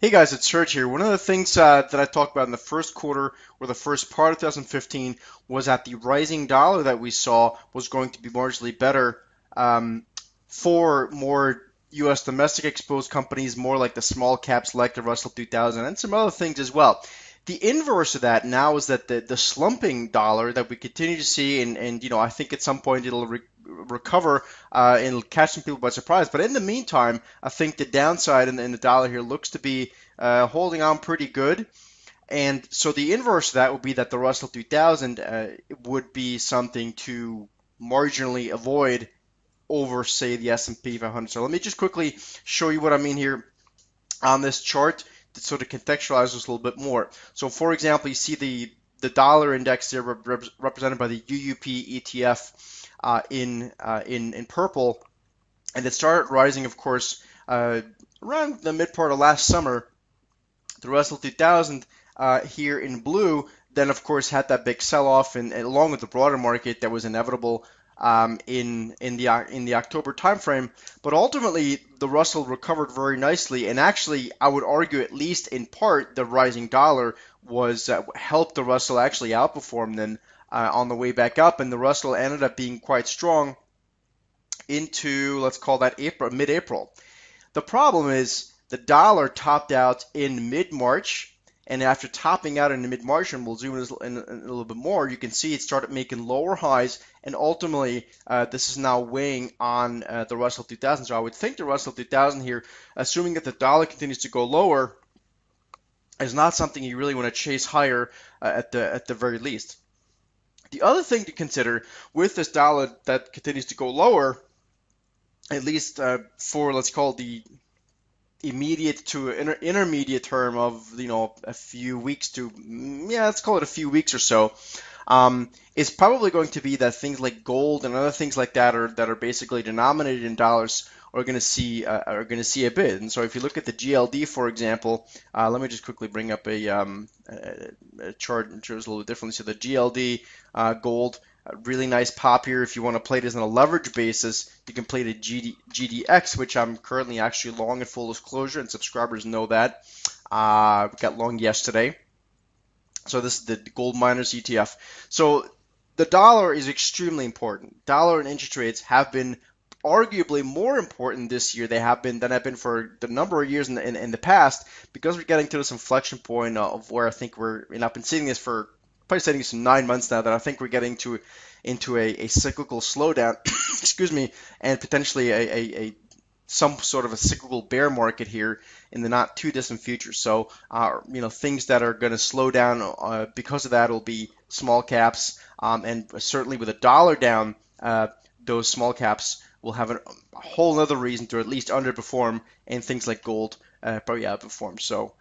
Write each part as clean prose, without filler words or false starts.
Hey guys, it's Serge here. One of the things that I talked about in the first quarter or the first part of 2015 was that the rising dollar that we saw was going to be marginally better um, for more U.S. domestic exposed companies, more like the small caps like the Russell 2000 and some other things as well. The inverse of that now is that the slumping dollar that we continue to see, and I think at some point it'll recover and it'll catch some people by surprise. But in the meantime, I think the downside in the dollar here looks to be holding on pretty good. And so the inverse of that would be that the Russell 2000 would be something to marginally avoid over, say, the S&P 500. So let me just quickly show you what I mean here on this chart to sort of contextualize this a little bit more. So, for example, you see the dollar index there represented by the UUP ETF in purple, and it started rising, of course, around the mid part of last summer. The Russell 2000 here in blue, then of course had that big sell-off, and along with the broader market that was inevitable in the October timeframe. But ultimately, the Russell recovered very nicely, and actually, I would argue at least in part, the rising dollar was helped the Russell actually outperform then on the way back up, and the Russell ended up being quite strong into, let's call that April, mid-April. The problem is the dollar topped out in mid-March, and after topping out in mid-March, and we'll zoom in a little bit more, you can see it started making lower highs, and ultimately this is now weighing on the Russell 2000. So I would think the Russell 2000 here, assuming that the dollar continues to go lower, is not something you really want to chase higher at the very least. The other thing to consider with this dollar that continues to go lower, at least for, let's call it, the immediate to intermediate term of a few weeks to, yeah, let's call it a few weeks or so, is probably going to be that things like gold and other things like that are basically denominated in dollars are going to see a bid. And so if you look at the GLD, for example, let me just quickly bring up a chart that shows a little differently. So the GLD gold, a really nice pop here. If you want to play this on a leverage basis, you can play the GDX, which I'm currently actually long in full disclosure, and subscribers know that. We got long yesterday. So this is the gold miners ETF. So the dollar is extremely important. Dollar and interest rates have been arguably more important this year than have been for the number of years in the past, because we're getting to this inflection point of where I think and I've been seeing this for probably saying this for 9 months now, that I think we're getting into a cyclical slowdown, excuse me, and potentially some sort of a cyclical bear market here in the not too distant future. So, things that are going to slow down because of that will be small caps, and certainly with a dollar down, those small caps will have a whole other reason to at least underperform, and things like gold probably outperform. So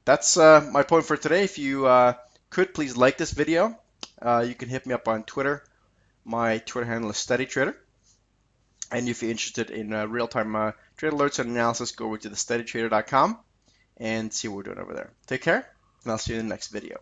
that's my point for today. If you could please like this video. You can hit me up on Twitter. My Twitter handle is SteadyTrader. And if you're interested in real-time trade alerts and analysis, go over to thesteadytrader.com and see what we're doing over there. Take care, and I'll see you in the next video.